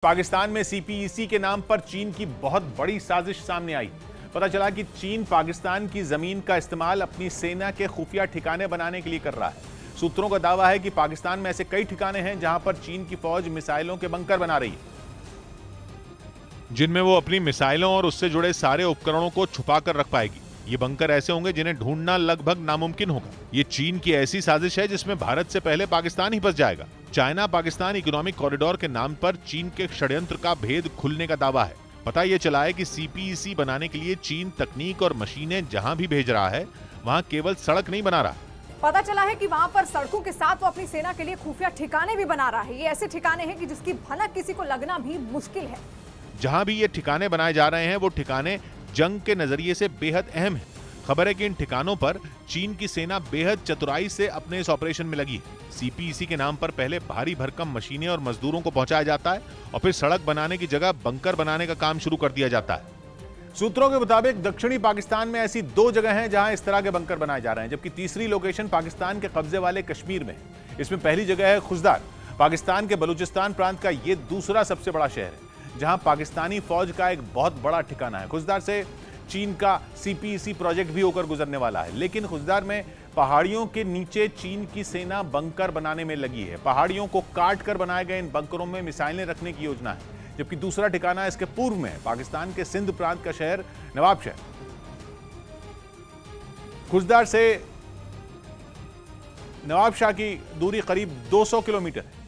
पाकिस्तान में सीपीईसी के नाम पर चीन की बहुत बड़ी साजिश सामने आई। पता चला कि चीन पाकिस्तान की जमीन का इस्तेमाल अपनी सेना के खुफिया ठिकाने बनाने के लिए कर रहा है। सूत्रों का दावा है कि पाकिस्तान में ऐसे कई ठिकाने हैं जहां पर चीन की फौज मिसाइलों के बंकर बना रही है, जिनमें वो अपनी मिसाइलों और उससे जुड़े सारे उपकरणों को छुपा कर रख पाएगी। ये बंकर ऐसे होंगे जिन्हें ढूंढना लगभग नामुमकिन होगा। ये चीन की ऐसी साजिश है जिसमें भारत से पहले पाकिस्तान ही फंस जाएगा। चाइना पाकिस्तान इकोनॉमिक कॉरिडोर के नाम पर चीन के षड्यंत्र का भेद खुलने का दावा है। पता ये चला है कि सीपीईसी बनाने के लिए चीन तकनीक और मशीनें जहां भी भेज रहा है, वहां केवल सड़क नहीं बना रहा। पता चला है कि वहां पर सड़कों के साथ वो अपनी सेना के लिए खुफिया ठिकाने भी बना रहा है। ये ऐसे ठिकाने हैं कि जिसकी भनक किसी को लगना भी मुश्किल है। जहां भी ये ठिकाने बनाए जा रहे हैं, वो ठिकाने जंग के नजरिए से बेहद अहम है। खबर है कि इन ठिकानों पर चीन की सेना बेहद चतुराई से अपने इस ऑपरेशन में लगी है। सीपीईसी के नाम पर पहले भारी भरकम मशीनें और मजदूरों को पहुंचाया जाता है और फिर सड़क बनाने की जगह बंकर बनाने का काम शुरू कर दिया जाता है। सूत्रों के मुताबिक दक्षिणी पाकिस्तान में ऐसी 2 जगह हैं जहां इस तरह के बंकर बनाए जा रहे हैं, जबकि तीसरी लोकेशन पाकिस्तान के कब्जे वाले कश्मीर में है। इसमें पहली जगह है खुजदार। पाकिस्तान के बलूचिस्तान प्रांत का यह दूसरा सबसे बड़ा शहर है, जहां पाकिस्तानी फौज का एक बहुत बड़ा ठिकाना है। खुजदार से चीन का सीपीईसी प्रोजेक्ट भी होकर गुजरने वाला है, लेकिन खुजदार में पहाड़ियों के नीचे चीन की सेना बंकर बनाने में लगी है। पहाड़ियों को काट कर बनाए गए इन बंकरों में मिसाइलें रखने की योजना है, जबकि दूसरा ठिकाना इसके पूर्व में है, पाकिस्तान के सिंध प्रांत का शहर नवाबशहर। खुजदार से नवाबशाह की दूरी करीब 200 किलोमीटर है।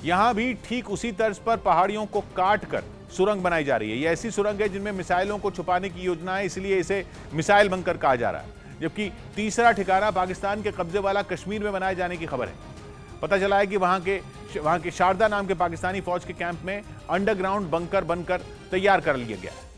यहां भी ठीक उसी तर्ज पर पहाड़ियों को काट कर सुरंग बनाई जा रही है। ये ऐसी सुरंग है जिनमें मिसाइलों को छुपाने की योजना है, इसलिए इसे मिसाइल बंकर कहा जा रहा है। जबकि तीसरा ठिकाना पाकिस्तान के कब्जे वाला कश्मीर में बनाए जाने की खबर है। पता चला है कि वहां के शारदा नाम के पाकिस्तानी फौज के कैंप में अंडरग्राउंड बंकर बनकर तैयार कर लिया गया है।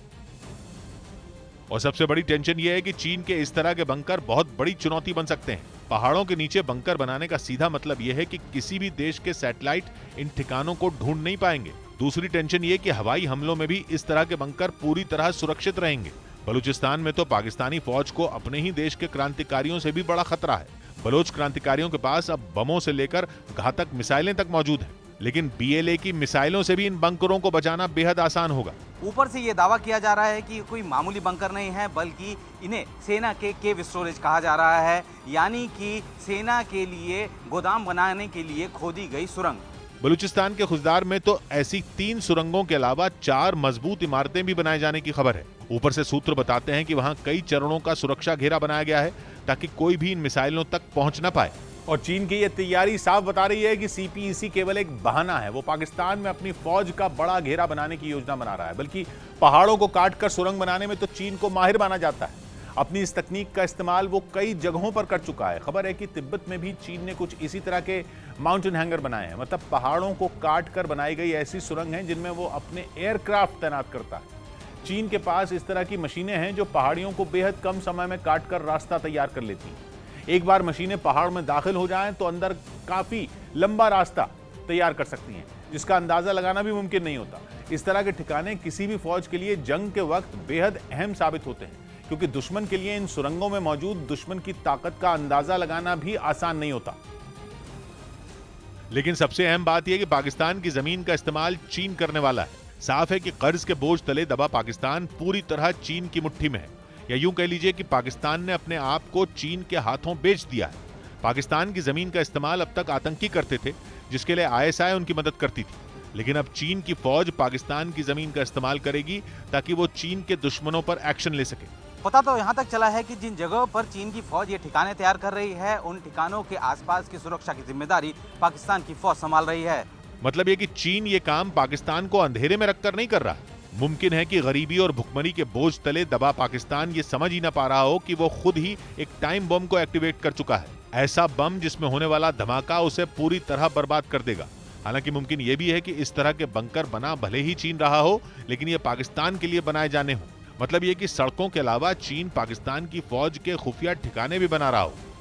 और सबसे बड़ी टेंशन यह है कि चीन के इस तरह के बंकर बहुत बड़ी चुनौती बन सकते हैं। पहाड़ों के नीचे बंकर बनाने का सीधा मतलब यह है कि किसी भी देश के सैटेलाइट इन ठिकानों को ढूंढ नहीं पाएंगे। दूसरी टेंशन ये कि हवाई हमलों में भी इस तरह के बंकर पूरी तरह सुरक्षित रहेंगे। बलूचिस्तान में तो पाकिस्तानी फौज को अपने ही देश के क्रांतिकारियों से भी बड़ा खतरा है। बलोच क्रांतिकारियों के पास अब बमों से लेकर घातक मिसाइलें तक मौजूद हैं, लेकिन बीएलए की मिसाइलों से भी इन बंकरों को बचाना बेहद आसान होगा। ऊपर से ये दावा किया जा रहा है कि कोई मामूली बंकर नहीं है, बल्कि इन्हें सेना के केव स्टोरेज कहा जा रहा है, यानी कि सेना के लिए गोदाम बनाने के लिए खोदी गई सुरंग। बलूचिस्तान के खुजदार में तो ऐसी 3 सुरंगों के अलावा 4 मजबूत इमारतें भी बनाए जाने की खबर है। ऊपर से सूत्र बताते हैं कि वहां कई चरणों का सुरक्षा घेरा बनाया गया है, ताकि कोई भी इन मिसाइलों तक पहुंच न पाए। और चीन की यह तैयारी साफ बता रही है कि सीपीईसी केवल एक बहाना है। वो पाकिस्तान में अपनी फौज का बड़ा घेरा बनाने की योजना बना रहा है, बल्कि पहाड़ों को काटकर सुरंग बनाने में तो चीन को माहिर माना जाता है। अपनी इस तकनीक का इस्तेमाल वो कई जगहों पर कर चुका है। खबर है कि तिब्बत में भी चीन ने कुछ इसी तरह के माउंटेन हैंगर बनाए हैं, मतलब पहाड़ों को काट कर बनाई गई ऐसी सुरंग हैं जिनमें वो अपने एयरक्राफ्ट तैनात करता है। चीन के पास इस तरह की मशीनें हैं जो पहाड़ियों को बेहद कम समय में काट कर रास्ता तैयार कर लेती हैं। एक बार मशीनें पहाड़ में दाखिल हो जाएं तो अंदर काफी लंबा रास्ता तैयार कर सकती हैं, जिसका अंदाजा लगाना भी मुमकिन नहीं होता। इस तरह के ठिकाने किसी भी फौज के लिए जंग के वक्त बेहद अहम साबित होते हैं, क्योंकि दुश्मन के लिए इन सुरंगों में मौजूद दुश्मन की ताकत का अंदाजा लगाना भी आसान नहीं होता। लेकिन सबसे अहम बात यह कि पाकिस्तान की जमीन का इस्तेमाल चीन करने वाला है। साफ है कि कर्ज के बोझ तले दबा पाकिस्तान पूरी तरह चीन की मुट्ठी में है, या यूं कह लीजिए कि पाकिस्तान ने अपने आप को चीन के हाथों बेच दिया है। पाकिस्तान की जमीन का इस्तेमाल अब तक आतंकी करते थे, जिसके लिए आईएसआई उनकी मदद करती थी, लेकिन अब चीन की फौज पाकिस्तान की जमीन का इस्तेमाल करेगी ताकि वो चीन के दुश्मनों पर एक्शन ले सके। पता तो यहाँ तक चला है कि जिन जगहों पर चीन की फौज ये ठिकाने तैयार कर रही है, उन ठिकानों के आसपास की सुरक्षा की जिम्मेदारी पाकिस्तान की फौज संभाल रही है। मतलब ये कि चीन ये काम पाकिस्तान को अंधेरे में रखकर नहीं कर रहा। मुमकिन है कि गरीबी और भुखमरी के बोझ तले दबा पाकिस्तान ये समझ ही ना पा रहा हो कि वो खुद ही एक टाइम बम को एक्टिवेट कर चुका है, ऐसा बम जिसमें होने वाला धमाका उसे पूरी तरह बर्बाद कर देगा। हालांकि मुमकिन ये भी है कि इस तरह के बंकर बना भले ही चीन रहा हो, लेकिन ये पाकिस्तान के लिए बनाए जाने हो। मतलब ये कि सड़कों के अलावा चीन पाकिस्तान की फौज के खुफिया ठिकाने भी बना रहा हो।